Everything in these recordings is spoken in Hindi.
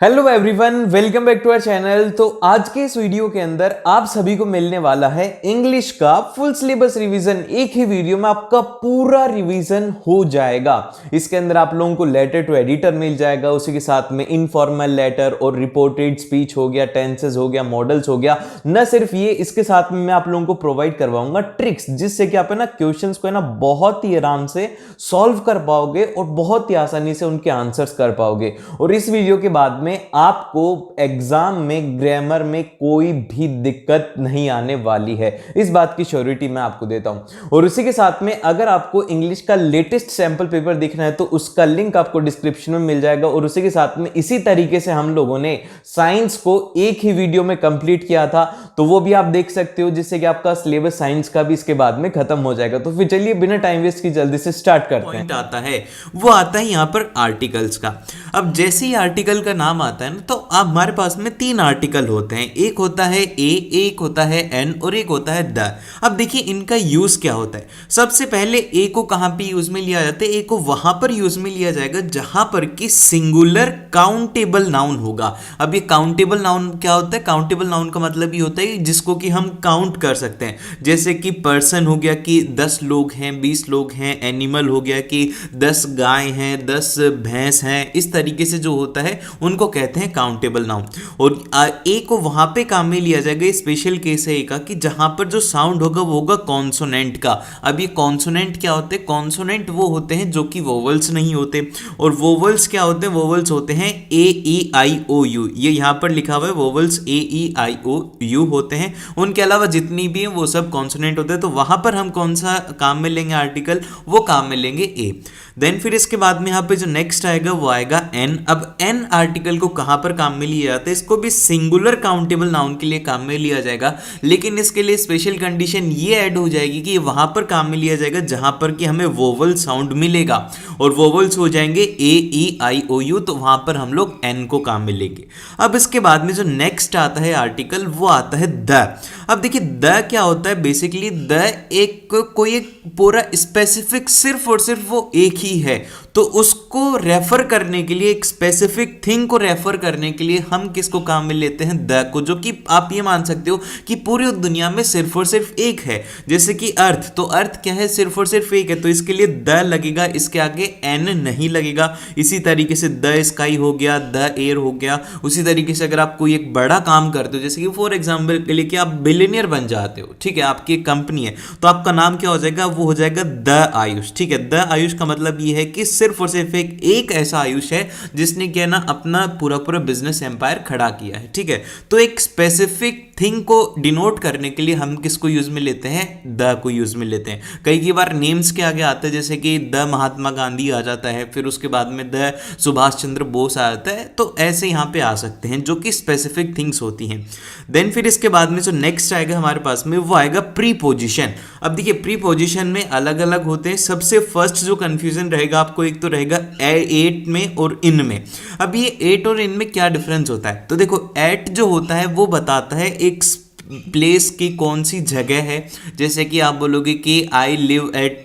Hello everyone, welcome back to our channel. तो आज के इस वीडियो के अंदर आप सभी को मिलने वाला है इंग्लिश का फुल सिलेबस रिवीजन। एक ही वीडियो में आपका पूरा रिवीजन हो जाएगा। इसके अंदर आप लोगों को लेटर टू एडिटर मिल जाएगा, उसी के साथ में इनफॉर्मल लेटर और रिपोर्टेड स्पीच हो गया, टेंसेस हो गया, मॉडल्स हो गया। न सिर्फ ये, इसके साथ में मैं आप लोगों को प्रोवाइड करवाऊंगा ट्रिक्स, जिससे कि आप है ना क्वेश्चंस को है ना बहुत ही आराम से सॉल्व कर पाओगे और बहुत ही आसानी से उनके आंसर्स कर पाओगे। और इस वीडियो के बाद में आपको एग्जाम में ग्रामर में कोई भी दिक्कत नहीं आने वाली है, इस बात की श्योरिटी मैं आपको देता हूं। और उसी के साथ में अगर आपको इंग्लिश का लेटेस्ट सैंपल पेपर देखना है तो उसका लिंक आपको डिस्क्रिप्शन में मिल जाएगा। और उसी के साथ में इसी तरीके से हम लोगों ने साइंस को एक ही वीडियो में कंप्लीट किया था, तो वो भी आप देख सकते हो, जिससे कि आपका सिलेबस साइंस का भी इसके बाद में खत्म हो जाएगा। तो फिर चलिए बिना टाइम वेस्ट की जल्दी से स्टार्ट करते हैं। आता है वो आता है यहाँ पर आर्टिकल्स का। अब जैसे ही आर्टिकल का नाम आता है ना, तो अब हमारे पास में तीन आर्टिकल होते हैं। एक होता है ए, एक होता है एन और एक होता है द। अब देखिए इनका यूज क्या होता है। सबसे पहले ए को कहां पे यूज में लिया जाता है? ए को वहां पर यूज में लिया जाएगा जहां पर कि सिंगुलर काउंटेबल नाउन होगा। अब ये काउंटेबल नाउन क्या होता है? काउंटेबल नाउन का मतलब ये होता है जिसको कि हम काउंट कर सकते हैं। जैसे कि पर्सन हो गया कि 10 लोग हैं, 20 लोग हैं। एनिमल हो गया कि 10 गाय हैं, 10 भैंस हैं। इस तरीके से जो होता है उनको कहते हैं काउंटेबल नाउन। और ए को वहां पे काम में लिया जाएगा, स्पेशल केस है ए का, कि जहां पर जो साउंड होगा वो होगा कॉन्सोनेंट का। अब ये कॉन्सोनेंट क्या होते हैं? कॉन्सोनेंट वो होते हैं जो कि वोवल्स नहीं होते। और वोवल्स क्या होते हैं? वोवल्स होते हैं ए ई आई ओ यू। ये यहां पर लिखा हुआ है vowels A E I O you होते हैं। उनके अलावा जितनी भी हैं वो सब कॉन्सोनेंट होते हैं। तो वहां पर हम कौन सा काम में लेंगे आर्टिकल? वो काम में लेंगे ए। देन फिर इसके बाद में यहाँ पे जो नेक्स्ट आएगा वो आएगा एन। अब एन आर्टिकल को कहां पर काम में लिया जाता है? इसको भी सिंगुलर काउंटेबल नाउन के लिए काम में लिया जाएगा, लेकिन इसके लिए स्पेशल कंडीशन ये ऐड हो जाएगी कि वहां पर काम में लिया जाएगा जहां पर कि हमें वोवल साउंड मिलेगा। और वोवल्स हो जाएंगे ए ई आई ओ यू, तो वहां पर हम लोग एन को काम में लेंगे। अब इसके बाद में जो नेक्स्ट आता है आर्टिकल वो आता है द। अब देखिए द क्या होता है? बेसिकली द कोई एक पूरा स्पेसिफिक सिर्फ और सिर्फ वो एक ही है, तो उसको रेफर करने के लिए, एक स्पेसिफिक थिंग को रेफर करने के लिए हम किसको काम में लेते हैं? द को, जो कि आप ये मान सकते हो कि पूरी दुनिया में सिर्फ और सिर्फ एक है। जैसे कि अर्थ, तो अर्थ क्या है? सिर्फ और सिर्फ एक है, तो इसके लिए द लगेगा, इसके आगे एन नहीं लगेगा। इसी तरीके से द स्काई हो गया, द एयर हो गया। उसी तरीके से अगर आप कोई एक बड़ा काम करते हो, जैसे कि फॉर एग्जाम्पल के लिए कि आप बिलियनियर बन जाते हो, ठीक है, आपकी एक कंपनी है, तो आपका नाम क्या हो जाएगा? वो हो जाएगा द आयुष। ठीक है, द आयुष का मतलब ये है कि सिर्फ और सिर्फ एक ऐसा आयुष है जिसने क्या ना अपना पूरा पूरा बिजनेस एम्पायर खड़ा किया है। ठीक है, तो एक स्पेसिफिक थिंग को डिनोट करने के लिए हम किसको यूज में लेते हैं? द को यूज में लेते हैं। कई बार नेम्स के आगे आते हैं, जैसे कि द महात्मा गांधी आ जाता है, फिर उसके बाद में द सुभाष चंद्र बोस आ जाता है। तो ऐसे यहाँ पे आ सकते हैं जो कि स्पेसिफिक थिंग्स होती हैं। देन फिर इसके बाद में जो नेक्स्ट आएगा हमारे पास में वो आएगा प्रीपोजिशन। अब देखिए प्रीपोजिशन में अलग अलग होते हैं। सबसे फर्स्ट जो कंफ्यूजन रहेगा आपको, एक तो रहेगा एट में और इन में। अब ये एट और इन में क्या डिफरेंस होता है? तो देखो एट जो होता है वो बताता है एक प्लेस की कौन सी जगह है। जैसे कि आप बोलोगे कि आई लिव एट,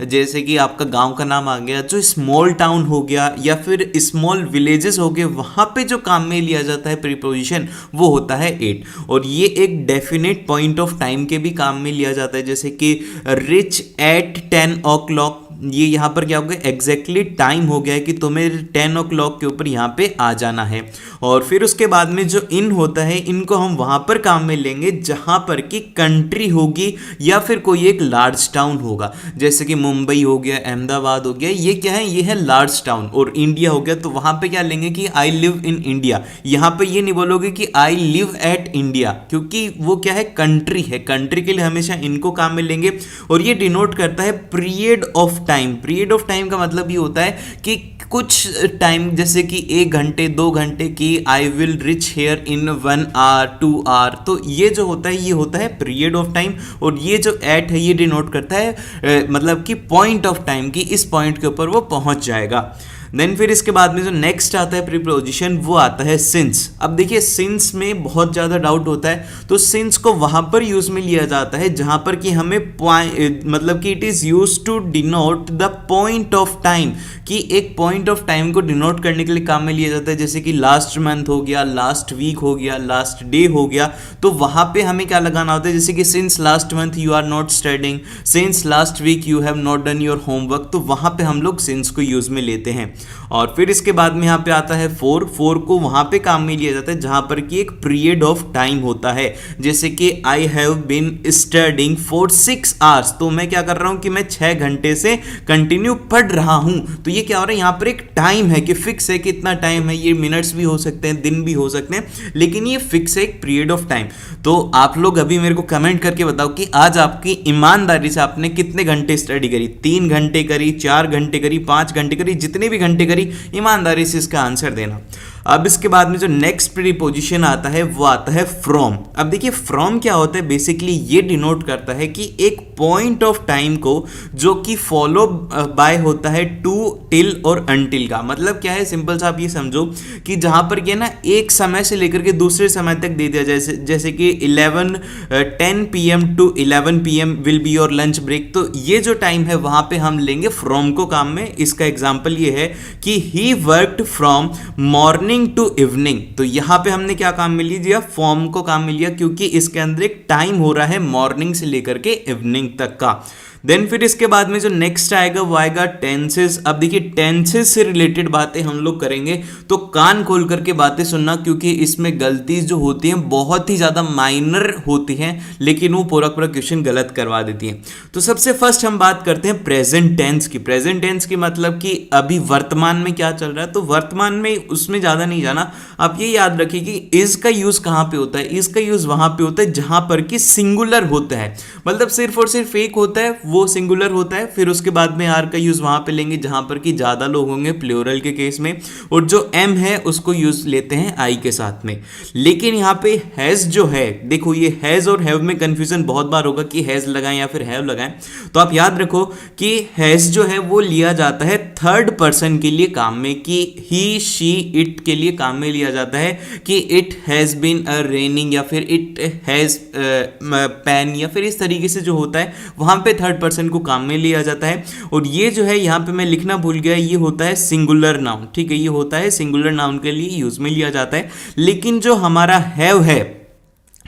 जैसे कि आपका गांव का नाम आ गया, जो स्मॉल टाउन हो गया या फिर स्मॉल विलेजेस हो गए, वहां पे जो काम में लिया जाता है प्रीपोजिशन वो होता है एट। और ये एक डेफिनेट पॉइंट ऑफ टाइम के भी काम में लिया जाता है, जैसे कि रिच एट 10 o'clock। ये यहाँ पर क्या हो गया? एग्जैक्टली टाइम हो गया है कि तुम्हें 10 o'clock के ऊपर यहाँ पे आ जाना है। और फिर उसके बाद में जो इन होता है, इनको हम वहाँ पर काम में लेंगे जहाँ पर कि कंट्री होगी या फिर कोई एक लार्ज टाउन होगा। जैसे कि मुंबई हो गया, अहमदाबाद हो गया, ये क्या है? ये है लार्ज टाउन। और इंडिया हो गया, तो वहाँ पे क्या लेंगे कि आई लिव इन इंडिया। यहाँ पे ये नहीं बोलोगे कि आई लिव एट इंडिया, क्योंकि वो क्या है? कंट्री है। कंट्री के लिए हमेशा इनको काम में लेंगे। और ये डिनोट करता है period of time. Period of time का मतलब ये होता है कि कुछ टाइम, जैसे कि 1 घंटे 2 घंटे की I will rich here in 1 hour 2 hour। तो ये जो होता है ये होता है पीरियड ऑफ टाइम। और ये जो एट है ये डिनोट करता है मतलब कि पॉइंट ऑफ टाइम की, इस पॉइंट के ऊपर वो पहुंच जाएगा। देन फिर इसके बाद में जो नेक्स्ट आता है प्रीपोजिशन वो आता है सिंस। अब देखिए सिंस में बहुत ज़्यादा डाउट होता है, तो सिंस को वहाँ पर यूज़ में लिया जाता है जहाँ पर कि हमें मतलब कि it is use to denote the point of time, कि एक पॉइंट ऑफ टाइम को डिनोट करने के लिए काम में लिया जाता है। जैसे कि लास्ट मंथ हो गया, लास्ट वीक हो गया, लास्ट डे हो गया, तो वहाँ पे हमें क्या लगाना होता है, जैसे कि since last month you are not studying, since last week you have not done your homework, तो वहाँ पे हम लोग सिंस को यूज़ में लेते हैं। और फिर इसके बाद में यहाँ पे आता है फोर को वहाँ पे काम में लिया जाता है जहाँ पर कि एक पीरियड ऑफ टाइम होता है। जैसे कि I have been studying for 6 hours, तो मैं क्या कर रहा हूँ कि मैं 6 घंटे से कंटिन्यू पढ़ रहा हूँ। तो ये क्या हो रहा है, यहाँ पर एक टाइम है कि फिक्स है, कितना टाइम है, ये मिनट्स भी हो सकते हैं, दिन भी हो सकते हैं, लेकिन ये फिक्स है एक पीरियड ऑफ टाइम। तो आप लोग अभी मेरे को कमेंट करके बताओ कि आज आपकी ईमानदारी से आपने कितने घंटे स्टडी करी, 3 घंटे करी, 4 घंटे करी, 5 घंटे करी, जितने भी घंटे करी, ईमानदारी से इसका आंसर देना। अब इसके बाद में जो नेक्स्ट प्रीपोजिशन आता है वो आता है फ्रॉम। अब देखिए फ्रॉम क्या होता है, बेसिकली ये डिनोट करता है कि एक पॉइंट ऑफ टाइम को जो कि फॉलो बाय होता है टू, टिल और अनटिल का। मतलब क्या है, सिंपल सा आप ये समझो कि जहां पर क्या ना एक समय से लेकर के दूसरे समय तक दे दिया जाए, जैसे कि 10 PM to 11 PM will be your lunch break, तो ये जो टाइम है वहां पे हम लेंगे फ्रॉम को काम में। इसका एग्जांपल ये है कि he worked from morning to evening, तो यहां पे हमने क्या काम में लिया, फॉर्म को काम में लिया, क्योंकि इसके अंदर एक टाइम हो रहा है मॉर्निंग से लेकर के इवनिंग तक का। देन फिर इसके बाद में जो नेक्स्ट आएगा वो आएगा टेंसेस। अब देखिए टेंसेस से रिलेटेड बातें हम लोग करेंगे, तो कान खोल करके बातें सुनना, क्योंकि इसमें गलती जो होती हैं बहुत ही ज़्यादा माइनर होती हैं, लेकिन वो पूरा क्वेश्चन गलत करवा देती हैं। तो सबसे फर्स्ट हम बात करते हैं प्रेजेंट टेंस की। प्रेजेंट टेंस की मतलब कि अभी वर्तमान में क्या चल रहा है, तो वर्तमान में उसमें ज़्यादा नहीं जाना, आप ये याद रखिए कि इज का यूज़ कहाँ पे होता है, इज का यूज़ वहाँ पे होता है जहाँ पर कि सिंगुलर होता है, मतलब सिर्फ और सिर्फ एक होता है, वो सिंगुलर होता है। फिर उसके बाद में आर का यूज वहां पे लेंगे जहां पर कि ज्यादा लोग होंगे, प्लूरल के केस में, और जो एम है उसको यूज लेते हैं आई के साथ में। लेकिन यहाँ पे हैज जो है, देखो ये हैज और हैव में कंफ्यूजन बहुत बार होगा कि हैज लगाएं या फिर हैव लगाएं, तो आप याद रखो कि हैज जो है वो लिया जाता है थर्ड पर्सन के लिए काम में, कि ही, शी, इट के लिए काम में लिया जाता है, कि इट हैज बीन रेनिंग या फिर इट हैज पैन, या फिर इस तरीके से जो होता है वहां पे थर्ड पर्सन को काम में लिया जाता है। और ये जो है यहाँ पे मैं लिखना भूल गया, ये होता है सिंगुलर नाउन, ठीक है, ये होता है सिंगुलर नाउन के लिए यूज में लिया जाता है। लेकिन जो हमारा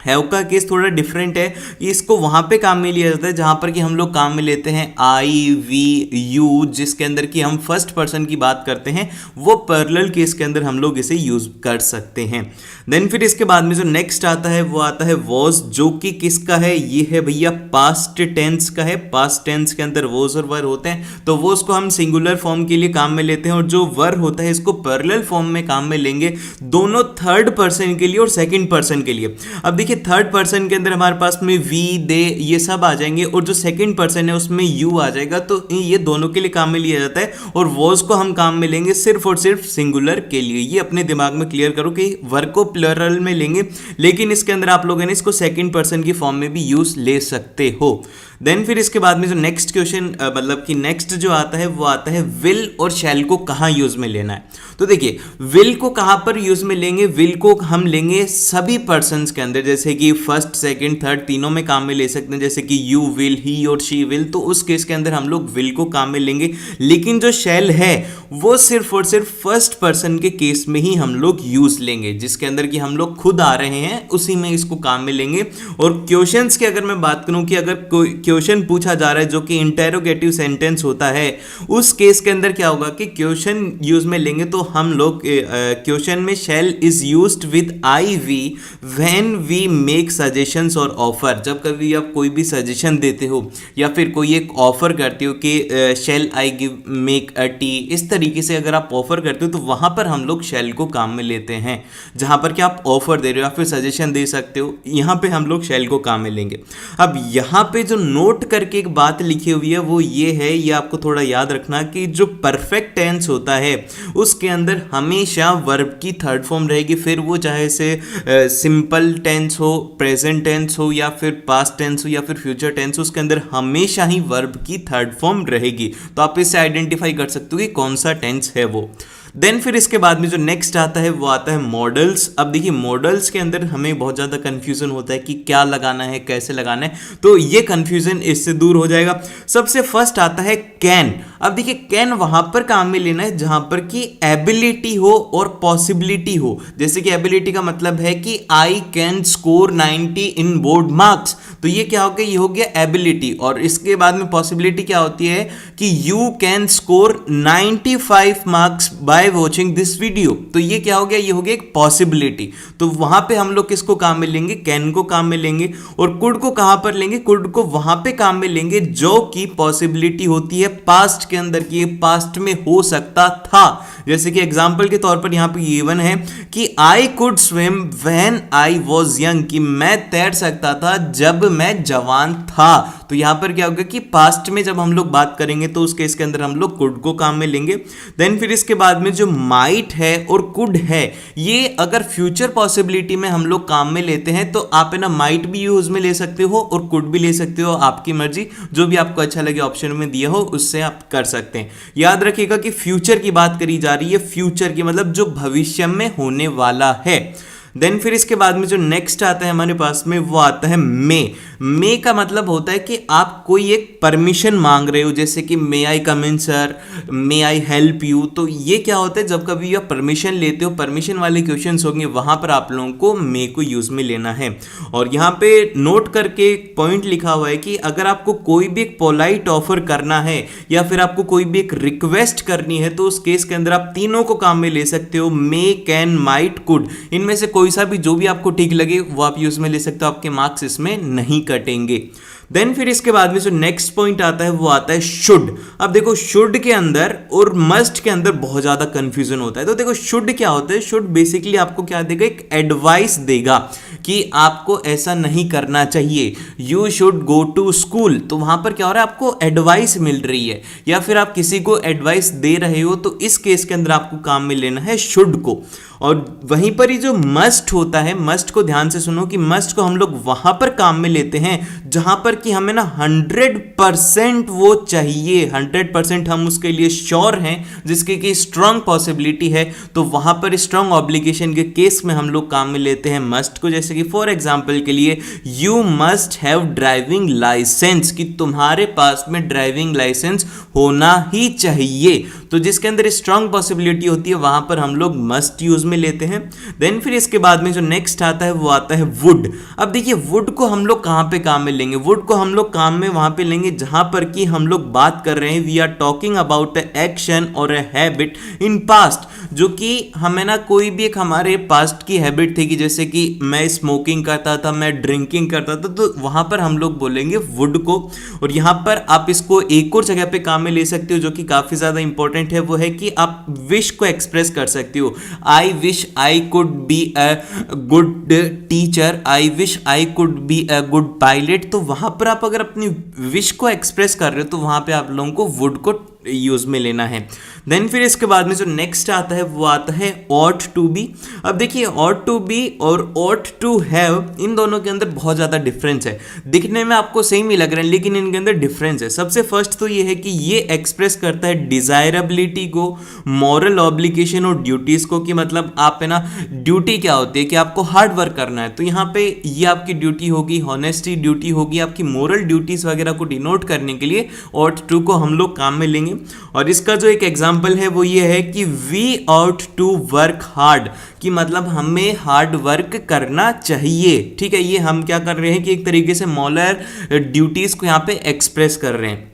हैव का केस थोड़ा डिफरेंट है, इसको वहां पे काम में लिया जाता है जहां पर कि हम लोग काम में लेते हैं आई, वी, यू, जिसके अंदर कि हम फर्स्ट पर्सन की बात करते हैं, वो पैरेलल केस के अंदर हम लोग इसे यूज कर सकते हैं। देन फिर इसके बाद में जो नेक्स्ट आता है वो आता है वॉज, जो कि किसका है, ये है भैया पास्ट टेंस का है। पास्ट टेंस के अंदर वॉज और वर होते हैं, तो वॉज को हम सिंगुलर फॉर्म के लिए काम में लेते हैं, और जो वर होता है इसको पैरेलल फॉर्म में काम में लेंगे, दोनों थर्ड पर्सन के लिए और सेकंड पर्सन के लिए। अब देखिए थर्ड पर्सन के अंदर हमारे पास में वी, दे, ये सब आ जाएंगे, और जो सेकंड पर्सन है उसमें यू आ जाएगा, तो ये दोनों के लिए काम में लिया जाता है। और वॉज को हम काम में लेंगे सिर्फ और सिर्फ सिंगुलर के लिए। ये अपने दिमाग में क्लियर करो कि वर्ब को प्लूरल में लेंगे, लेकिन इसके अंदर आप लोगों ने इसको सेकंड पर्सन की फॉर्म में भी यूज ले सकते हो। देन फिर इसके बाद में जो नेक्स्ट क्वेश्चन मतलब कि नेक्स्ट जो आता है वो आता है विल और शैल को कहाँ यूज में लेना है। तो देखिए विल को कहाँ पर यूज में लेंगे, विल को हम लेंगे सभी पर्सन्स के अंदर, जैसे कि फर्स्ट, सेकंड, थर्ड तीनों में काम में ले सकते हैं, जैसे कि यू विल, ही और शी विल, तो उस केस के अंदर हम लोग विल को काम में लेंगे। लेकिन जो शैल है वो सिर्फ और सिर्फ फर्स्ट पर्सन के केस में ही हम लोग यूज लेंगे, जिसके अंदर कि हम लोग खुद आ रहे हैं उसी में इसको काम में लेंगे। और क्वेश्चंस की अगर मैं बात करूं कि अगर कोई क्वेश्चन पूछा जा रहा है जो कि इंटेरोगेटिव सेंटेंस होता है, उस केस के अंदर क्या होगा कि क्वेश्चन यूज में लेंगे, तो हम लोग क्वेश्चन में shall is used with I we when we make suggestions और ऑफर। जब कभी आप कोई भी सजेशन देते हो या फिर कोई एक ऑफर करते हो कि shall I give make a tea, इस तरीके से अगर आप ऑफर करते हो तो वहां पर हम लोग शैल को काम में लेते हैं, जहां पर कि आप ऑफर दे रहे हो या फिर सजेशन दे सकते हो, यहां पे हम लोग शैल को काम में लेंगे। अब यहां पे जो नोट करके एक बात लिखी हुई है वो ये है, ये आपको थोड़ा याद रखना कि जो परफेक्ट टेंस होता है उसके अंदर हमेशा वर्ब की थर्ड फॉर्म रहेगी, फिर वो चाहे से सिंपल टेंस हो, प्रेजेंट टेंस हो, या फिर पास्ट टेंस हो, या फिर फ्यूचर टेंस हो, उसके अंदर हमेशा ही वर्ब की थर्ड फॉर्म रहेगी। तो आप इससे आइडेंटिफाई कर सकते हो कि कौन सा टेंस है वो। देन फिर इसके बाद में जो नेक्स्ट आता है वो आता है मॉडल्स। अब देखिए मॉडल्स के अंदर हमें बहुत ज़्यादा कंफ्यूजन होता है कि क्या लगाना है, कैसे लगाना है, तो ये कंफ्यूजन इससे दूर हो जाएगा। सबसे फर्स्ट आता है कैन। अब देखिए कैन वहां पर काम में लेना है जहां पर कि एबिलिटी हो और पॉसिबिलिटी हो। जैसे कि एबिलिटी का मतलब है कि I can score 90 in board marks, तो ये क्या हो गया, ये हो गया एबिलिटी। और इसके बाद में पॉसिबिलिटी क्या होती है कि you can score 95 marks by watching this video, तो ये क्या हो गया, ये हो गया एक पॉसिबिलिटी। तो वहां पे हम लोग किसको काम में लेंगे, कैन को काम में लेंगे। और कुड को कहां पर लेंगे, कुड को वहां पे काम में लेंगे जो कि पॉसिबिलिटी होती है पास्ट के अंदर, कि पास्ट में हो सकता था। जैसे कि एग्जांपल के तौर पर यहां पे गिवन है कि I could swim when I was young, कि मैं तैर सकता था जब मैं जवान था। तो यहां पर क्या होगा कि पास्ट में जब हम लोग बात करेंगे तो उस केस के अंदर हम लोग कुड को काम में लेंगे। देन फिर इसके बाद में जो माइट है और कुड है, ये अगर फ्यूचर पॉसिबिलिटी में हम लोग काम में लेते हैं तो आप है ना माइट भी यूज में ले सकते हो और कुड भी ले सकते हो, आपकी मर्जी, जो भी आपको अच्छा लगे ऑप्शन में दिया हो उससे आप कर सकते हैं। याद रखिएगा कि फ्यूचर की बात करी जा रही है, फ्यूचर की मतलब जो भविष्य में होने वाला है। देन फिर इसके बाद में जो नेक्स्ट आता है हमारे पास में वो आता है मे का मतलब होता है कि आप कोई एक परमिशन मांग रहे हो, जैसे कि may I come in sir, may I help you. तो ये क्या होता है, जब कभी आप परमिशन लेते हो, परमिशन वाले क्वेश्चंस होंगे वहां पर आप लोगों को मे को यूज में लेना है। और यहाँ पे नोट करके एक पॉइंट लिखा हुआ है कि अगर आपको कोई भी एक पोलाइट ऑफर करना है या फिर आपको कोई भी एक रिक्वेस्ट करनी है तो उस केस के अंदर आप तीनों को काम में ले सकते हो, मे, कैन, माइट, कुड। इनमें से कोई सा भी जो भी आपको ठीक लगे वो आप यूज में ले सकते हो, आपके मार्क्स इसमें नहीं कटेंगे। देन फिर इसके बाद में जो नेक्स्ट पॉइंट आता है वो आता है शुड। अब देखो शुड के अंदर और मस्ट के अंदर बहुत ज्यादा कंफ्यूजन होता है। तो देखो शुड क्या होता है, शुड बेसिकली आपको क्या देगा, एक एडवाइस देगा कि आपको ऐसा नहीं करना चाहिए, you should go to school. तो वहां पर क्या हो रहा है, आपको एडवाइस मिल रही है या फिर आप किसी को एडवाइस दे रहे हो, तो इस केस के अंदर आपको काम में लेना है शुड को। और वहीं पर ही जो मस्ट होता है, मस्ट को ध्यान से सुनो कि मस्ट को हम लोग वहां पर काम में लेते हैं जहां पर कि हमें ना 100% वो चाहिए, 100% हम उसके लिए श्योर हैं, जिसके की स्ट्रांग पॉसिबिलिटी है, तो वहां पर स्ट्रांग ऑब्लिगेशन के केस में हम लोग काम में लेते हैं मस्ट को। जैसे कि फॉर एग्जांपल के लिए you must have driving licence, कि तुम्हारे पास में ड्राइविंग लाइसेंस होना ही चाहिए। तो जिसके अंदर स्ट्रांग पॉसिबिलिटी होती है वहां पर हम लोग मस्ट यूज में लेते हैं। देन फिर इसके बाद में जो नेक्स्ट आता है वो आता है वुड। अब देखिए वुड को हम लोग कहां पे काम में लेंगे, वुड को हम लोग काम में वहां पे लेंगे जहां पर कि हम लोग बात कर रहे हैं, we are talking about a action और ए हैबिट इन पास्ट, जो कि हमें ना कोई भी एक हमारे पास्ट की हैबिट थी, कि जैसे कि मैं स्मोकिंग करता था, मैं ड्रिंकिंग करता था, तो वहां पर हम लोग बोलेंगे वुड को। और यहां पर आप इसको एक और जगह पे काम में ले सकते हो जो कि काफी ज्यादा इंपॉर्टेंट है, वो है कि आप विश को एक्सप्रेस कर सकते हो। I wish I could be a good teacher, I wish I could be a good pilot. तो वहां पर आप अगर अपनी विश को एक्सप्रेस कर रहे हो तो वहां पे आप लोगों को वुड को यूज में लेना है। देन फिर इसके बाद में जो नेक्स्ट आता है वो आता है ought to be। अब देखिए ought to be और ought to have, इन दोनों के अंदर बहुत ज़्यादा डिफरेंस है। दिखने में आपको सेम ही लग रहे हैं लेकिन इनके अंदर डिफरेंस है। सबसे फर्स्ट तो ये है कि ये एक्सप्रेस करता है डिजायरेबिलिटी को, मॉरल ऑब्लिगेशन और ड्यूटीज को, कि मतलब आप है ना, ड्यूटी क्या होती है कि आपको हार्ड वर्क करना है, तो यहाँ पे ये आपकी ड्यूटी होगी, हॉनेस्टी ड्यूटी होगी, आपकी मोरल ड्यूटीज वगैरह को डिनोट करने के लिए ought to को हम लोग काम में लेंगे। और इसका जो एक एग्जांपल है वो ये है कि we ought to work hard, कि मतलब हमें हार्ड वर्क करना चाहिए। ठीक है, ये हम क्या कर रहे हैं कि एक तरीके से मॉरल ड्यूटीज को यहाँ पे एक्सप्रेस कर रहे हैं।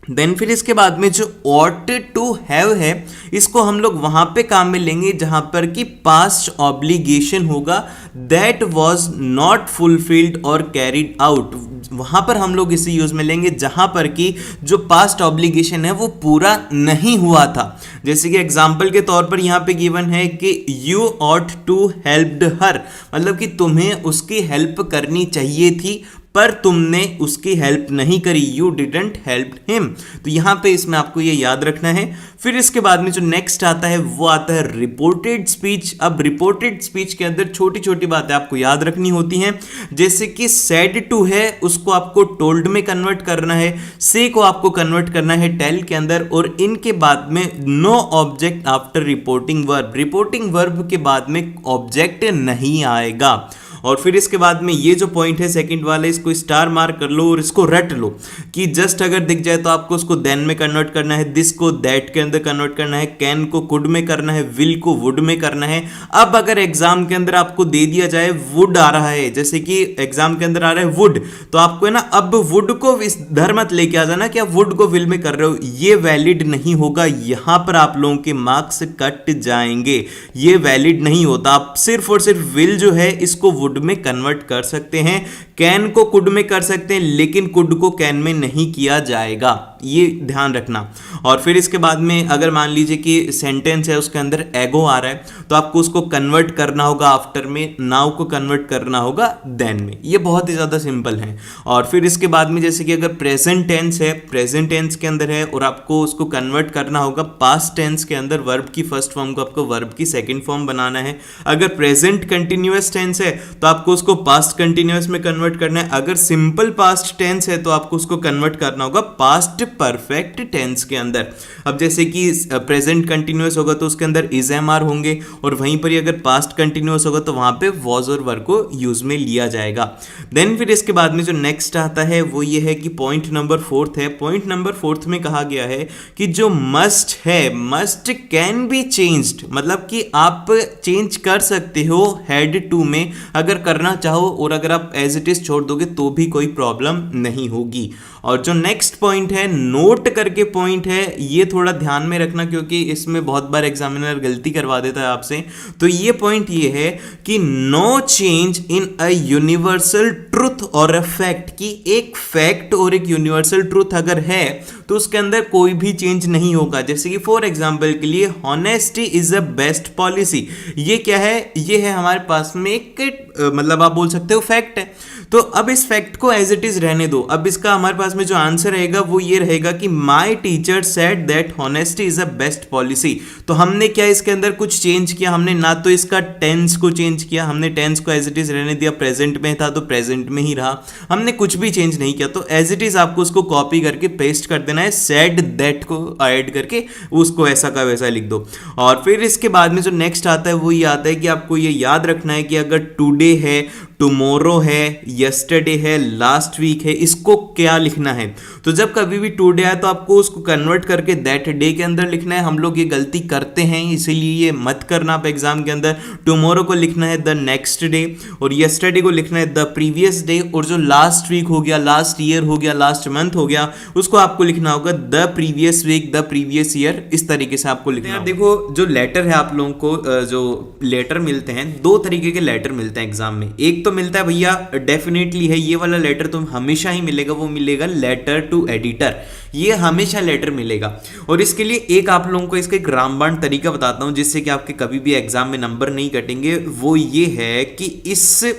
देन फिर इसके बाद में जो ought to have है, इसको हम लोग वहां पे काम में लेंगे जहां पर कि पास्ट ऑब्लिगेशन होगा, दैट वाज नॉट फुलफिल्ड और कैरिड आउट। वहां पर हम लोग इसे यूज में लेंगे जहां पर कि जो पास्ट ऑब्लिगेशन है वो पूरा नहीं हुआ था। जैसे कि एग्जांपल के तौर पर यहाँ पे गिवन है कि you ought to helped her, मतलब कि तुम्हें उसकी हेल्प करनी चाहिए थी पर तुमने उसकी हेल्प नहीं करी, यू डिडंट हेल्प हिम। तो यहां पे इसमें आपको ये याद रखना है। फिर इसके बाद में जो नेक्स्ट आता है वो आता है रिपोर्टेड स्पीच। अब रिपोर्टेड स्पीच के अंदर छोटी छोटी बातें आपको याद रखनी होती हैं, जैसे कि सेड टू है उसको आपको टोल्ड में कन्वर्ट करना है, से को आपको कन्वर्ट करना है टेल के अंदर, और इनके बाद में no object after reporting verb, reporting verb के बाद में ऑब्जेक्ट नहीं आएगा। और फिर इसके बाद में ये जो पॉइंट है सेकंड वाला, इसको स्टार मार्क कर लो और इसको रट लो कि जस्ट अगर दिख जाए तो आपको उसको देन में कन्वर्ट करना है, दिस को दैट के अंदर कन्वर्ट करना है, कैन को कुड में करना है, विल को वुड में करना है। अब अगर एग्जाम के अंदर आपको दे दिया जाए वुड आ रहा है, जैसे कि एग्जाम के अंदर आ रहा है वुड, तो आपको है ना अब वुड को इस धर मत लेके आ जाना कि आप वुड को विल में कर रहे हो, ये वैलिड नहीं होगा। यहां पर आप लोगों के मार्क्स कट जाएंगे, ये वैलिड नहीं होता। आप सिर्फ और सिर्फ विल जो है इसको वुड में कन्वर्ट कर सकते हैं, कैन को कुड में कर सकते हैं, लेकिन कुड को कैन में नहीं किया जाएगा, ये ध्यान रखना। और फिर इसके बाद में अगर मान लीजिए कि सेंटेंस है उसके अंदर एगो आ रहा है, तो आपको उसको कन्वर्ट करना होगा आफ्टर में, नाउ को कन्वर्ट करना होगा देन में। ये बहुत ही ज्यादा सिंपल है। और फिर इसके बाद में जैसे कि अगर प्रेजेंट टेंस है, प्रेजेंट टेंस के अंदर है और आपको उसको कन्वर्ट करना होगा पास्ट टेंस के अंदर, वर्ब की फर्स्ट फॉर्म को आपको वर्ब की सेकंड फॉर्म बनाना है। अगर प्रेजेंट कंटिन्यूअस टेंस है तो आपको उसको पास्ट कंटिन्यूअस में कन्वर्ट करना है। अगर सिंपल पास्ट टेंस है तो आपको उसको कन्वर्ट करना होगा पास्ट परफेक्ट टेंस के अंदर। अब जैसे कि प्रेजेंट कंटिन्यूअस होगा तो उसके अंदर इज एम आर होंगे, और वहीं पर ही अगर पास्ट कंटिन्यूअस होगा तो वहां पे वॉज और वर को यूज में लिया जाएगा। देन फिर इसके बाद में जो नेक्स्ट आता है वो ये है कि पॉइंट नंबर 4 है। पॉइंट नंबर 4 में कहा गया है कि जो मस्ट है, मस्ट कैन बी चेंज्ड, मतलब कि आप चेंज कर सकते हो हैड टू में अगर करना चाहो, और अगर आप एज इट इज छोड़ दोगे तो भी कोई प्रॉब्लम नहीं होगी। और जो नेक्स्ट पॉइंट है नोट करके पॉइंट है, ये थोड़ा ध्यान में रखना क्योंकि इसमें बहुत बार एग्जामिनर गलती करवा देता है आपसे। तो ये पॉइंट ये है कि no change in a universal truth और अ फैक्ट, कि एक फैक्ट और एक यूनिवर्सल ट्रुथ अगर है तो उसके अंदर कोई भी चेंज नहीं होगा। जैसे कि फॉर एग्जांपल के लिए honesty is a best policy, ये क्या है, ये है हमारे पास में एक मतलब आप बोल सकते हो फैक्ट है। तो अब इस फैक्ट को एज इट इज रहने दो। अब इसका हमारे पास में जो आंसर रहेगा वो ये रहेगा कि my teacher said that honesty is a best policy. तो हमने क्या इसके अंदर कुछ चेंज किया, हमने ना तो इसका टेंस को चेंज किया, हमने टेंस को एज इट इज रहने दिया, प्रेजेंट में था तो प्रेजेंट में ही रहा, हमने कुछ भी चेंज नहीं किया। तो एज इट इज आपको उसको कॉपी करके पेस्ट कर देना है, सेड दैट को ऐड करके उसको ऐसा का वैसा लिख दो। और फिर इसके बाद में जो नेक्स्ट आता है वो ये आता है कि आपको ये याद रखना है कि अगर टुडे है, टुमारो है, यस्टरडे है, लास्ट वीक है, इसको क्या लिखना है। तो जब कभी भी टुडे आए तो आपको उसको कन्वर्ट करके दैट डे के अंदर लिखना है। हम लोग ये गलती करते हैं इसीलिए ये मत करना आप एग्जाम के अंदर। टुमारो को लिखना है द नेक्स्ट डे, और यस्टरडे को लिखना है द प्रीवियस डे, और जो लास्ट वीक हो गया, लास्ट ईयर हो गया, लास्ट मंथ हो गया, उसको आपको लिखना होगा the previous week, the previous year. इस तरीके से आपको लिखना है। देखो जो लेटर है आप लोगों को जो लेटर मिलते हैं, दो तरीके के लेटर मिलते हैं एग्जाम में। एक तो मिलता है भैया डेफिनेटली है ये वाला लेटर तो हमेशा ही मिलेगा, वो मिलेगा लेटर टू एडिटर, ये हमेशा लेटर मिलेगा। और इसके लिए एक आप लोगों को इसका एक रामबाण तरीका बताता हूं जिससे कि आपके कभी भी एग्जाम में नंबर नहीं कटेंगे। वो ये है कि इस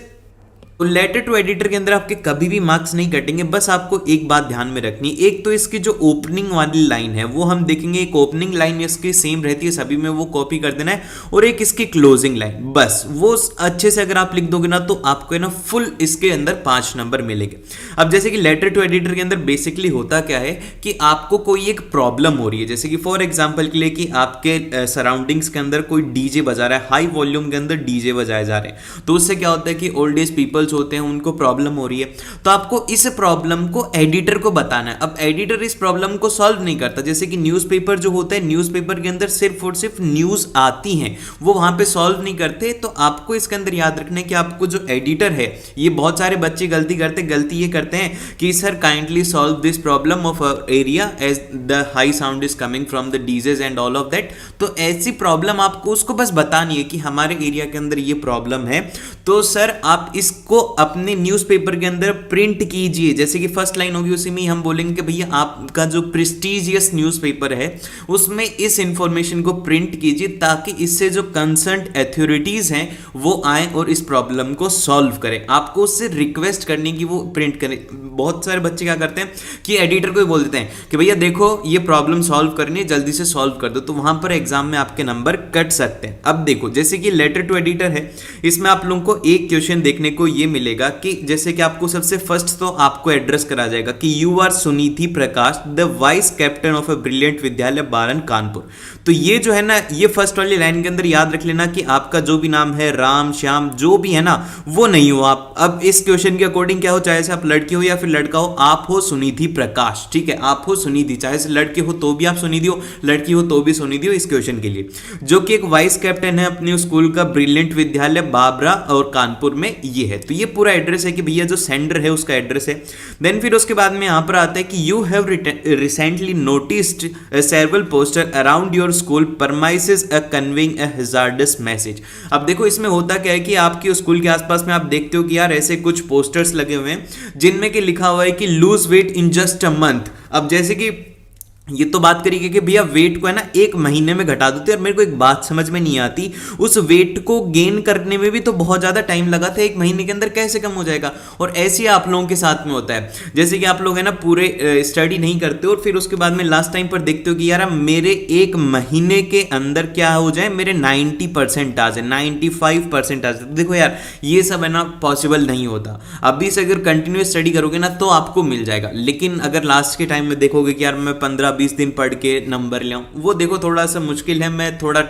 लेटर टू एडिटर के अंदर आपके कभी भी मार्क्स नहीं कटेंगे। बस आपको एक बात ध्यान में रखनी, एक तो इसकी जो ओपनिंग वाली लाइन है वो हम देखेंगे, एक ओपनिंग लाइन इसकी सेम रहती है सभी में, वो कॉपी कर देना है, और एक इसकी क्लोजिंग लाइन, बस वो अच्छे से अगर आप लिख दोगे ना तो आपको है ना फुल इसके अंदर 5 नंबर मिलेंगे। अब जैसे कि लेटर टू एडिटर के अंदर बेसिकली होता क्या है कि आपको कोई एक प्रॉब्लम हो रही है, जैसे कि फॉर एग्जाम्पल के लिए कि आपके सराउंडिंग्स के अंदर कोई डीजे बजा रहा है, हाई वॉल्यूम के अंदर डीजे बजाए जा रहे हैं, तो उससे क्या होता है कि ओल्ड एज पीपल होते हैं उनको प्रॉब्लम हो रही है, तो आपको इस प्रॉब्लम को एडिटर को बताना है। अब एडिटर इस प्रॉब्लम को सॉल्व नहीं करता, जैसे कि न्यूज़पेपर जो होता है, न्यूज़पेपर के अंदर सिर्फ और सिर्फ न्यूज़ आती हैं, वो वहां पे सॉल्व नहीं करते। तो आपको इसके अंदर याद रखना है कि आपको जो एडिटर है, ये बहुत सारे बच्चे गलती ये करते हैं कि sir kindly solve this problem of area as the high sound is coming from the DJs and all of that. तो ऐसी प्रॉब्लम आपको उसको बस बतानी है कि हमारे एरिया के अंदर ये प्रॉब्लम है, तो सर आप इसको उसको अपने न्यूज़पेपर के अंदर प्रिंट कीजिए। जैसे कि फर्स्ट लाइन होगी उसी में ही हम बोलेंगे कि भैया आपका जो प्रेस्टीजियस न्यूज़पेपर है उसमें इस इंफॉर्मेशन को प्रिंट कीजिए, ताकि इससे जो कंसर्न अथॉरिटीज हैं वो आए और इस प्रॉब्लम को सॉल्व करें। आपको उससे रिक्वेस्ट करनी कि वो प्रिंट करें। बहुत सारे बच्चे क्या करते हैं कि एडिटर को ही बोल देते हैं कि भैया देखो ये प्रॉब्लम सॉल्व करनी है, जल्दी से सॉल्व कर दो, तो वहां पर एग्जाम में आपके नंबर कट सकते हैं। अब देखो जैसे कि लेटर टू एडिटर है, इसमें आप लोगों को एक क्वेश्चन देखने को ये मिलेगा कि जैसे कि आपको सबसे फर्स्ट तो आपको एड्रेस करा जाएगा कि you are Suniti Prakash, the vice captain of a brilliant Vidyalaya बारन कानपुर। तो ये जो है ना, ये फर्स्ट वाली लाइन के अंदर याद रख लेना कि आपका जो भी नाम है, राम श्याम जो भी है ना, वो नहीं हो आप। अब इस क्वेश्चन के अकॉर्डिंग क्या हो, चाहे से आप लड़की हो या फिर लड़का हो, आप हो सुनिधि प्रकाश, ठीक है, आप हो सुनिधि, चाहे से लड़के हो तो भी आप सुनिधि हो, लड़की हो तो भी सुनिधि हो इस क्वेश्चन के लिए, जो कि एक वाइस कैप्टन है अपने स्कूल का ब्रिलियंट विद्यालय बाबरा और कानपुर में ये है। तो ये पूरा एड्रेस है कि भैया जो सेंडर है उसका एड्रेस है। देन फिर उसके बाद में यहां पर आता है कि you have recently noticed several poster around your school premises a conveying a hazardous message. अब देखो इसमें होता क्या है कि आपके स्कूल के आसपास में आप देखते हो कि यार ऐसे कुछ पोस्टर्स लगे हुए हैं जिनमें कि लिखा हुआ है कि lose weight in just a month. अब जैसे कि ये तो बात करिए कि भैया वेट को है ना एक महीने में घटा देते हैं, और मेरे को एक बात समझ में नहीं आती, उस वेट को गेन करने में भी तो बहुत ज़्यादा टाइम लगा था, एक महीने के अंदर कैसे कम हो जाएगा। और ऐसे ही आप लोगों के साथ में होता है, जैसे कि आप लोग है ना पूरे स्टडी नहीं करते और फिर उसके बाद में लास्ट टाइम पर देखते हो कि यार मेरे एक महीने के अंदर क्या हो जाए, मेरे 90% आ जाए, 95% आ जाए। तो देखो यार ये सब है ना पॉसिबल नहीं होता। अभी से अगर कंटिन्यूस स्टडी करोगे ना तो आपको मिल जाएगा, लेकिन अगर लास्ट के टाइम में देखोगे कि यार मैं 15-20 दिन पढ़ के नंबर ले आऊं, वो देखो थोड़ा सा मुश्किल है। मैं थोड़ा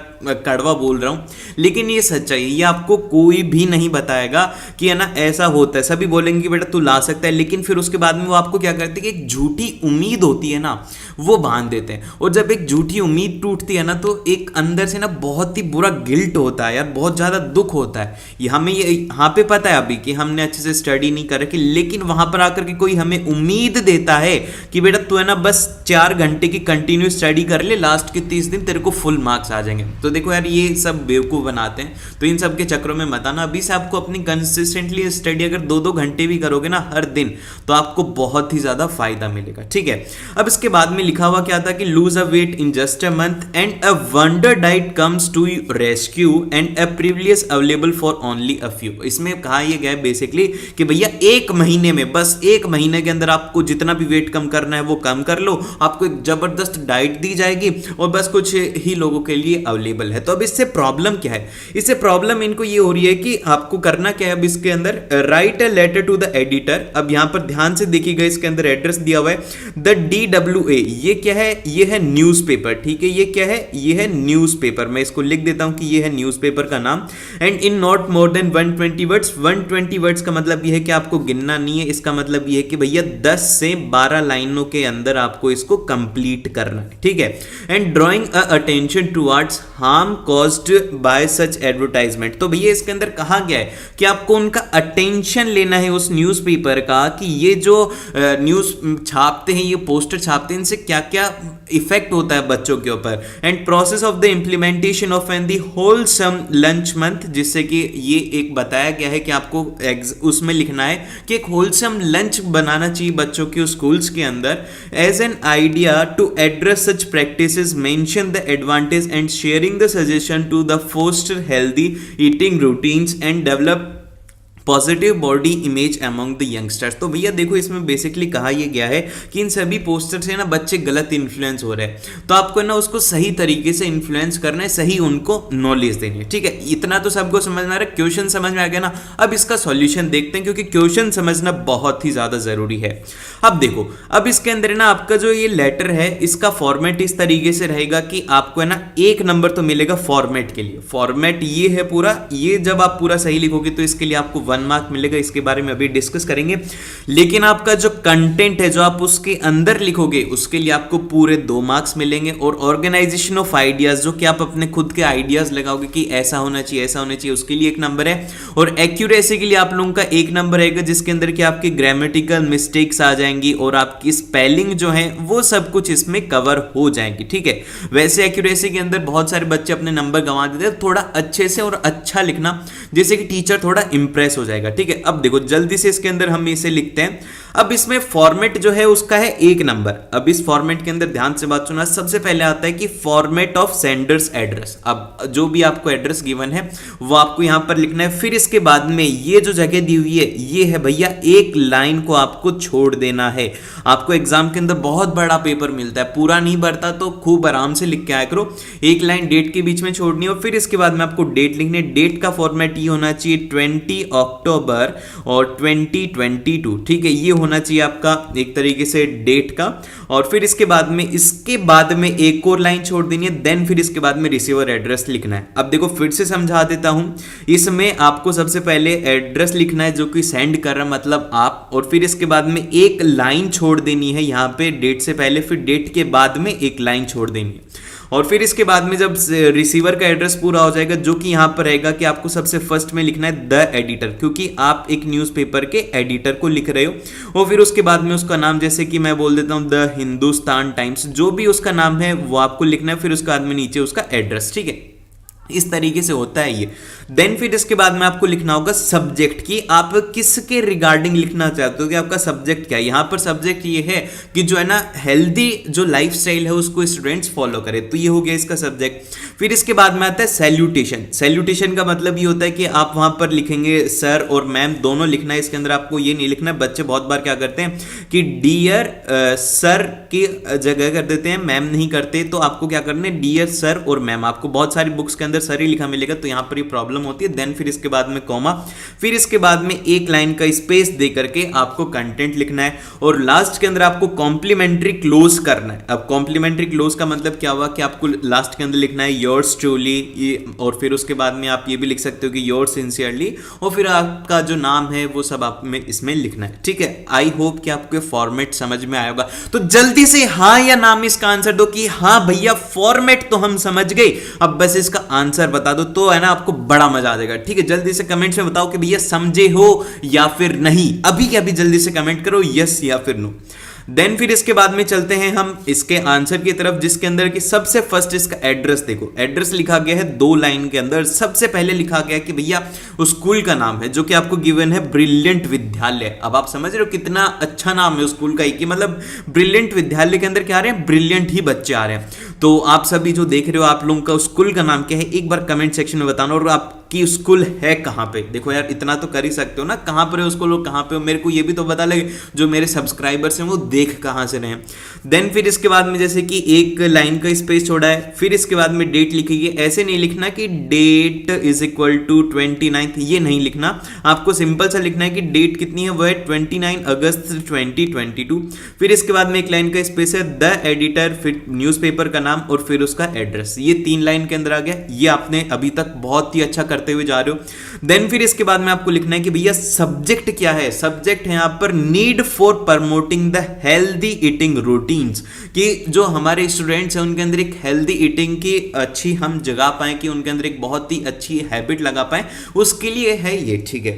कड़वा बोल रहा हूं लेकिन ये सच्चाई है, ये आपको कोई भी नहीं बताएगा कि है ना ऐसा होता है। सभी बोलेंगे कि बेटा तू ला सकता है, लेकिन फिर उसके बाद में वो आपको क्या करते हैं कि एक झूठी उम्मीद होती है ना वो बांध देते हैं, और जब एक झूठी उम्मीद टूटती है ना तो एक अंदर से ना बहुत ही बुरा गिल्ट होता है यार, बहुत ज्यादा दुख होता है। ये हमें ये यहाँ पे पता है अभी कि हमने अच्छे से स्टडी नहीं कर रखी, लेकिन वहां पर आकर के कोई हमें उम्मीद देता है कि बेटा तू है ना बस 4 घंटे की कंटिन्यू स्टडी कर ले, लास्ट के 30 दिन तेरे को फुल मार्क्स आ जाएंगे। तो देखो यार ये सब बेवकूफ बनाते हैं, तो इन सब के चक्रों में मत आना। अभी से आपको अपनी कंसिस्टेंटली स्टडी अगर 2-2 घंटे भी करोगे ना हर दिन, तो आपको बहुत ही ज्यादा फायदा मिलेगा, ठीक है। अब इसके बाद में लिखा हुआ क्या था कि lose a weight in just a month and a wonder diet comes to rescue and a privilege available for only a few. इसमें कहा यह गया बेसिकली कि भैया एक महीने में, बस एक महीने के अंदर आपको जितना भी वेट कम करना है वो कम कर लो, आपको एक जबरदस्त डाइट दी जाएगी और बस कुछ ही लोगों के लिए अवेलेबल है। तो अब इससे प्रॉब्लम क्या है, इससे प्रॉब्लम इनको ये हो रही है कि आपको करना क्या है। अब इसके अंदर write a letter to the editor. अब यहां पर ध्यान से देखिएगा, इसके अंदर एड्रेस दिया हुआ है द DWA। ये क्या है, ये है न्यूज़पेपर, ठीक है। ये क्या है, ये है न्यूज़पेपर। मैं इसको लिख देता हूं कि ये है न्यूज़पेपर का नाम। And in not more than 120 words. 120 words का मतलब ये है कि आपको गिनना नहीं है, इसका मतलब ये है कि भैया 10 से 12 लाइनों के अंदर आपको इसको कंप्लीट करना है, ठीक है। And drawing attention towards harm caused by such advertisement. तो भैया इसके अंदर कहा गया है कि आपको उनका अटेंशन लेना है उस न्यूज़पेपर का, कि ये जो न्यूज़ छापते हैं, ये पोस्टर छापते हैं, इनसे क्या क्या इफेक्ट होता है बच्चों के ऊपर। And process of the implementation of an the wholesome lunch month, जिससे कि ये एक बताया गया है कि आपको उसमें लिखना है कि एक होलसम लंच बनाना चाहिए बच्चों के स्कूल्स के अंदर। As an idea to address such practices mention the advantage and sharing the suggestion to the foster healthy eating routines and develop positive body image among the youngsters. तो भैया देखो इसमें बेसिकली कहा यह गया है कि इन सभी पोस्टर से ना बच्चे गलत इन्फ्लुएंस हो रहे हैं, तो आपको ना उसको सही तरीके से इन्फ्लुएंस करना है, सही उनको नॉलेज देनी है, ठीक है। इतना तो सबको समझ में आ रहा है, क्वेश्चन समझ में आ गया ना। अब इसका सॉल्यूशन देखते हैं, क्योंकि क्वेश्चन समझना बहुत ही ज्यादा जरूरी है। अब देखो, अब इसके अंदर ना आपका जो ये लेटर है, इसका फॉर्मेट इस तरीके से रहेगा कि आपको है ना 1 नंबर तो मिलेगा फॉर्मेट के लिए। फॉर्मेट ये है पूरा, ये जब आप पूरा सही लिखोगे तो इसके लिए आपको 1 मार्क मिलेगा, इसके बारे में अभी डिस्कस करेंगे। लेकिन आपका जो कंटेंट है, जो आप उसके अंदर लिखोगे, उसके लिए आपको पूरे 2 मार्क्स मिलेंगे। और ऑर्गेनाइजेशन ऑफ आइडियाज, जो कि आप अपने खुद के आइडियाज लगाओगे कि ऐसा होना चाहिए, ऐसा होना चाहिए, उसके लिए 1 नंबर है। और एक्यूरेसी के लिए आप लोगों का 1 नंबर रहेगा, जिसके अंदर कि आपकी ग्रामेटिकल मिस्टेक्स आ जाएंगी और आपकी स्पेलिंग जो है वो सब कुछ इसमें कवर हो जाएंगी, ठीक है। वैसे एक्यूरेसी के अंदर बहुत सारे बच्चे अपने नंबर गंवा देते हैं, थोड़ा अच्छे से और अच्छा लिखना, जैसे कि टीचर थोड़ा इंप्रेस हो हो जाएगा। ठीक है, अब देखो जल्दी से इसके अंदर हम इसे लिखते हैं। अब इसमें फॉर्मेट जो है उसका है 1 नंबर। अब इस फॉर्मेट के अंदर ध्यान से बात सुना, सबसे पहले आता है कि फॉर्मेट ऑफ सेंडर्स एड्रेस। अब जो भी आपको एड्रेस गिवन है वो आपको यहां पर लिखना है। फिर इसके बाद में ये जो जगह दी हुई है ये है भैया एक लाइन को आपको छोड़ देना है। आपको एग्जाम के अंदर बहुत बड़ा पेपर मिलता है, पूरा नहीं भरता तो खूब आराम से लिख के आया करो। एक लाइन डेट के बीच में छोड़नी हो, फिर इसके बाद में आपको डेट लिखनी है। डेट का फॉर्मेट ये होना चाहिए 20 अक्टूबर और 2022। ठीक है, ये होना चाहिए आपका एक तरीके से डेट का। और फिर इसके बाद में एक और लाइन छोड़ देनी है। देन फिर इसके बाद में रिसीवर एड्रेस लिखना है। अब देखो फिर से समझा देता हूं, इसमें आपको सबसे पहले एड्रेस लिखना है जो कि सेंड कर रहा मतलब आप, और फिर इसके बाद में एक लाइन छोड़ देनी है यहां पे डेट से पहले, फिर डेट के बाद में एक लाइन छोड़ देनी है। और फिर इसके बाद में जब रिसीवर का एड्रेस पूरा हो जाएगा, जो कि यहां पर रहेगा कि आपको सबसे फर्स्ट में लिखना है द एडिटर, क्योंकि आप एक न्यूज़पेपर के एडिटर को लिख रहे हो। और फिर उसके बाद में उसका नाम, जैसे कि मैं बोल देता हूं द हिंदुस्तान टाइम्स, जो भी उसका नाम है वो आपको लिखना है। फिर उसके बाद में नीचे उसका एड्रेस। ठीक है, इस तरीके से होता है ये। देन फिर इसके बाद में आपको लिखना होगा सब्जेक्ट, कि आप किसके रिगार्डिंग लिखना चाहते हो, कि आपका सब्जेक्ट क्या है। यहां पर सब्जेक्ट ये है कि जो है ना हेल्दी जो लाइफस्टाइल है उसको स्टूडेंट्स फॉलो करें, तो ये हो गया इसका सब्जेक्ट। फिर इसके बाद में आता है सैल्यूटेशन। सैल्यूटेशन का मतलब ये होता है कि आप वहां पर लिखेंगे सर और मैम दोनों लिखना है। इसके अंदर आपको ये नहीं लिखना है, बच्चे बहुत बार क्या करते हैं कि डियर सर की जगह कर देते हैं, मैम नहीं करते। तो आपको क्या करना है डियर सर और मैम। आपको बहुत सारी बुक्स के अंदर सर ही लिखा मिलेगा, तो यहां पर ये प्रॉब्लम होती है। देन फिर इसके बाद में कॉमा, फिर इसके बाद में एक लाइन का स्पेस दे करके आपको कंटेंट लिखना है। और लास्ट के अंदर आपको कॉम्प्लीमेंट्री क्लोज करना है। अब कॉम्प्लीमेंट्री क्लोज का मतलब क्या हुआ कि आपको लास्ट के अंदर लिखना है योर्स ट्रूली, और फिर उसके बाद में आप ये भी लिख सकते हो कि योर्स सिंसियरली, और फिर आपका जो नाम है वो सब आप में इसमें लिखना है। ठीक है, आई होप कि आपको फॉर्मेट समझ में आया होगा। तो जल्दी से हाँ या ना में इसका आंसर दो कि हाँ भैया फॉर्मेट तो हम समझ गए, अब बस इसका आंसर बता दो, तो है ना आपको बड़ा मजा आ जाएगा। ठीक है, जल्दी से कमेंट्स में बताओ कि भैया समझे हो या फिर नहीं। अभी के अभी जल्दी से कमेंट करो यस या फिर नो। देन फिर इसके बाद में चलते हैं हम इसके आंसर की तरफ, जिसके अंदर कि सबसे फर्स्ट इसका एड्रेस देखो। एड्रेस लिखा गया है 2 लाइन के अंदर। सबसे पहले लिखा गया कि भैया उस स्कूल का नाम है जो कि आपको गिवन है ब्रिलियंट विद्यालय। अब आप समझ रहे हो कितना अच्छा नाम है उस स्कूल का, कि मतलब ब्रिलियंट विद्यालय के अंदर क्या आ रहे हैं, ब्रिलियंट ही बच्चे आ रहे हैं। तो आप सभी जो देख रहे हो, आप लोगों का उस स्कूल का नाम क्या है एक बार कमेंट सेक्शन में बताना। और आपकी स्कूल है कहां पे, देखो यार इतना तो कर ही सकते हो ना, कहां पर है स्कूल और कहां पे हो, मेरे को ये भी तो पता लगे जो मेरे सब्सक्राइबर्स हैं वो देख कहां से रहे हैं। देन फिर इसके बाद में जैसे कि एक लाइन का स्पेस छोड़ा है, फिर इसके बाद में डेट लिखिए। ऐसे नहीं लिखना कि डेट इज इक्वल टू 29, ये नहीं लिखना। आपको सिंपल सा लिखना है कि डेट कितनी है, वो है 29 अगस्त 2022। फिर इसके बाद में एक लाइन का स्पेस है द एडिटर, फिर न्यूज़पेपर का नाम और फिर उसका एड्रेस। ये 3 लाइन के अंदर आ गया। ये आपने अभी तक बहुत ही अच्छा करते हुए जा रहे हो। देन फिर इसके बाद में आपको लिखना है कि भैया सब्जेक्ट क्या है। सब्जेक्ट है यहां पर need for promoting the healthy eating routines, कि जो हमारे स्टूडेंट्स हैं उनके अंदर एक हेल्दी ईटिंग की अच्छी हम जगा पाए, कि उनके अंदर एक बहुत ही अच्छी हैबिट लगा पाए, उसके लिए है ये। ठीक है,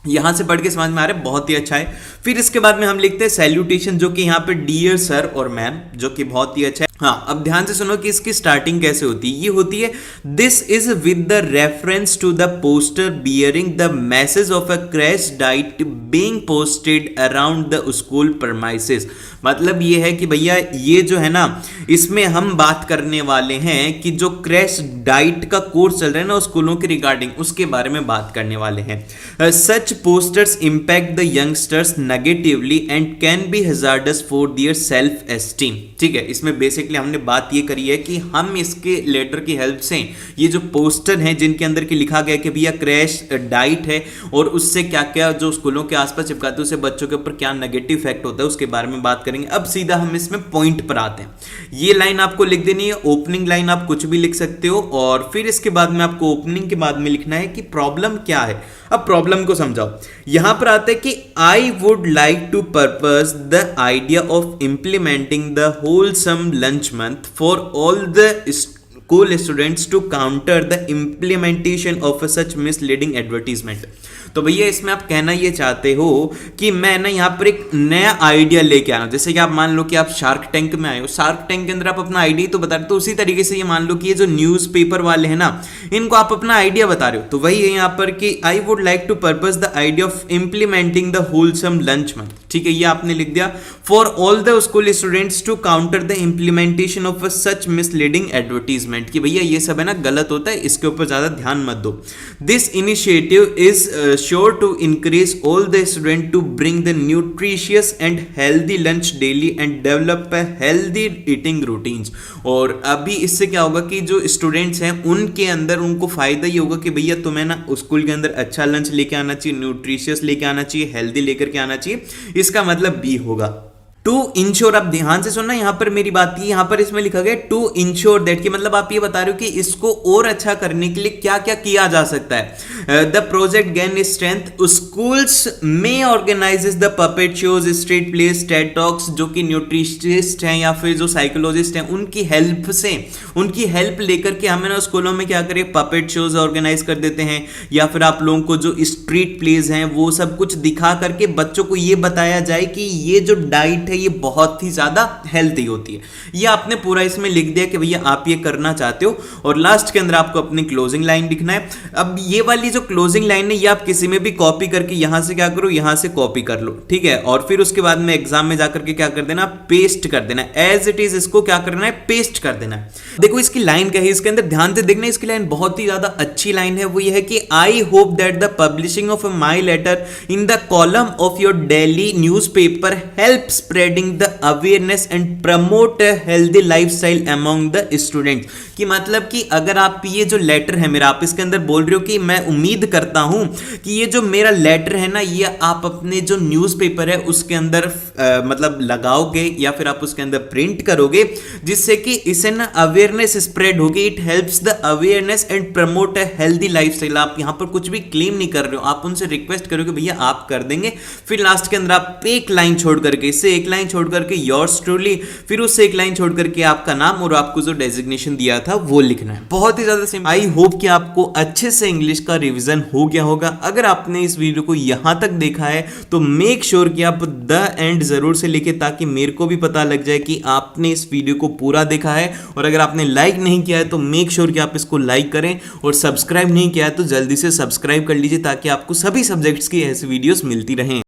यहां से पढ़ के समझ में आ रहा है, बहुत ही अच्छा है। फिर इसके बाद में हम लिखते हैं सैल्यूटेशन, जो कि यहां पे डियर सर और मैम, जो कि बहुत ही अच्छा है। हाँ, अब ध्यान से सुनो कि इसकी स्टार्टिंग कैसे होती है। ये होती है this is with the reference to the poster bearing the message of a crash diet being posted around the school premises. मतलब ये है कि भैया ये जो है ना, इसमें हम बात करने वाले हैं कि जो क्रैश डाइट का कोर्स चल रहा है ना स्कूलों के रिगार्डिंग, उसके बारे में बात करने वाले हैं। Such posters impact the youngsters negatively and can be hazardous for their self esteem. ठीक है, इसमें बेसिकली हमने बात ये करी है कि हम इसके लेटर की हेल्प से ये जो पोस्टर हैं जिनके अंदर की लिखा गया कि भैया क्रैश डाइट है और उससे क्या क्या जो स्कूलों के आसपास चिपकाते हैं उससे बच्चों के ऊपर क्या नेगेटिव इफेक्ट होता है, उसके बारे में बात करेंगे। अब सीधा हम इसमें पॉइंट पर आते हैं। ये लाइन आपको लिख देनी है, ओपनिंग लाइन आप कुछ भी लिख सकते हो, और फिर इसके बाद में आपको ओपनिंग के बाद में लिखना है कि प्रॉब्लम क्या है। अब प्रॉब्लम को समझाओ। यहां पर आता है कि I would like to purpose the idea of implementing the wholesome lunch month for all the school students to counter the implementation of such misleading advertisement. तो भैया इसमें आप कहना ये चाहते हो कि मैं ना यहाँ पर एक नया आइडिया लेके आना हूं। जैसे कि आप मान लो कि आप शार्क टैंक में आए हो, शार्क टैंक के अंदर आप अपना आइडिया तो बता रहे हो, तो उसी तरीके से ये मान लो कि ये जो न्यूज़पेपर वाले हैं ना, इनको आप अपना आइडिया बता रहे हो। तो वही है यहाँ पर कि I would like to purpose the idea of implementing the wholesome lunch month. ठीक है, ये आपने लिख दिया for all the school students to counter the implementation of such misleading advertisement. कि भैया ये सब है ना गलत होता है, इसके ऊपर ज्यादा ध्यान मत दो। This initiative is sure to encourage all the students to bring the nutritious and healthy lunch daily and develop a healthy eating routines। और अभी इससे क्या होगा कि जो स्टूडेंट्स हैं उनके अंदर उनको फायदा ये होगा कि भैया तुम्हें ना स्कूल के अंदर अच्छा लंच लेके आना चाहिए, न्यूट्रिशियस लेके आना चाहिए, हेल्दी लेकर के आना चाहिए। इसका मतलब बी होगा टू इंश्योर। आप ध्यान से सुनना, यहां पर मेरी बात की, यहां पर इसमें लिखा गया टू इंश्योर दैट, कि मतलब आप ये बता रहे हो कि इसको और अच्छा करने के लिए क्या क्या किया जा सकता है। The project gain strength, schools में organises the puppet shows, street plays, TED talks, जो कि न्यूट्रिशिस्ट हैं या फिर जो साइकोलॉजिस्ट हैं उनकी हेल्प से, उनकी हेल्प लेकर के हमें ना स्कूलों में क्या करें, पपेट शोज ऑर्गेनाइज कर देते हैं, या फिर आप लोगों को जो स्ट्रीट प्लेस हैं वो सब कुछ दिखा करके बच्चों को ये बताया जाए कि ये जो डाइट ये बहुत ही ज्यादा हेल्दी होती है। ये आपने पूरा इसमें लिख दिया कि भैया आप ये करना चाहते हो, और लास्ट के अंदर आपको अपनी क्लोजिंग लाइन लिखना है। अब ये वाली जो क्लोजिंग लाइन है ये आप किसी में भी कॉपी करके यहां से क्या करो, यहां से कॉपी कर लो, ठीक है। और फिर उसके बाद में एग्जाम में जाकर के क्या कर देना, पेस्ट कर देना, एज इट इज इसको क्या करना है, पेस्ट कर देना है। देखो इसकी लाइन क्या है, इसके अंदर ध्यान से देखना, इसकी लाइन बहुत ही ज्यादा अच्छी लाइन है। वो ये है कि I hope that the publishing of my letter in the column of your daily newspaper help spreading the awareness and promote a healthy lifestyle among the students। कि मतलब कि अगर आप ये जो लेटर है मेरा, आप इसके अंदर बोल रहे हो कि मैं उम्मीद करता हूं कि ये जो मेरा लेटर है ना ये आप अपने जो न्यूज़पेपर है उसके अंदर मतलब लगाओगे या फिर आप उसके अंदर प्रिंट करोगे, जिससे कि इसे ना अवेयरनेस स्प्रेड होगी। It helps the awareness and promote a healthy lifestyle. आप यहां पर कुछ भी क्लेम नहीं कर रहे हो, आप उनसे रिक्वेस्ट करोगे भैया आप कर देंगे। फिर लास्ट के अंदर आप एक लाइन छोड़ करके, इससे एक लाइन छोड़ करके योर्स ट्रूली, फिर उससे एक लाइन छोड़ करके आपका नाम और आपको जो डेजिग्नेशन दिया था वो लिखना है। बहुत ही ज्यादा सिंपल। आई होप कि आपको अच्छे से इंग्लिश का रिवीजन हो गया होगा। अगर आपने इस वीडियो को यहां तक देखा है तो मेक श्योर कि आप द एंड जरूर से लिखे, ताकि मेरे को भी पता लग जाए कि आपने इस वीडियो को पूरा देखा है। और अगर आपने लाइक नहीं किया है तो मेक श्योर कि आप इसको लाइक करें, और सब्सक्राइब नहीं किया है तो जल्दी से सब्सक्राइब कर लीजिए, ताकि आपको सभी सब्जेक्ट्स की ऐसी वीडियोस मिलती रहें।